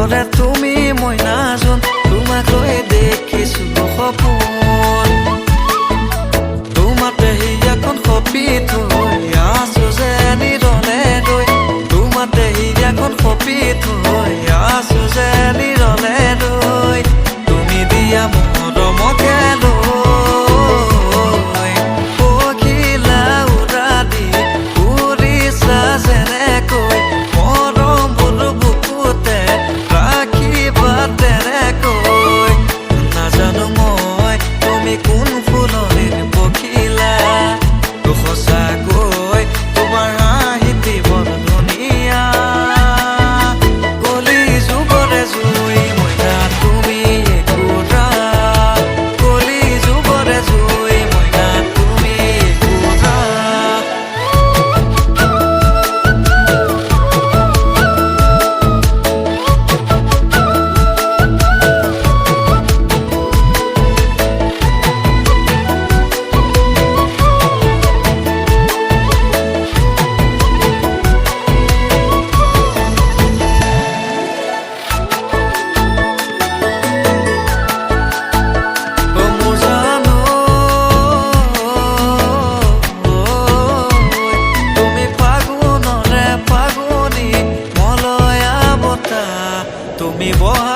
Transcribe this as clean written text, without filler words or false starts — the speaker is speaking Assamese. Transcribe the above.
দৰে তুমি মইনাজন তোমাক লৈ দেখিছো সপোন তোমাতে হিয়াখন সপি থৈ আছো যে নিৰলে ৰৈ তোমাতে হিয়াখন সপি থৈ আছো যে নিৰলে ৰৈ তুমি দিয়া মৰমকে লৈ পখিলা উৰা দি উৰিছা যেনেকৈ মৰমৰ বুকুতে ৰাখিবা তেনেকৈ নাজানো মই তুমি কোন ফুলনিৰ পখিলা সঁচাকৈ তোমাৰ হাঁহিটি বৰ ধুনীয়া কলি যুগৰে জুই মইনা তুমি একোৰা কলি যুগৰে জুই মইনা তুমি একোৰা তুমি বহা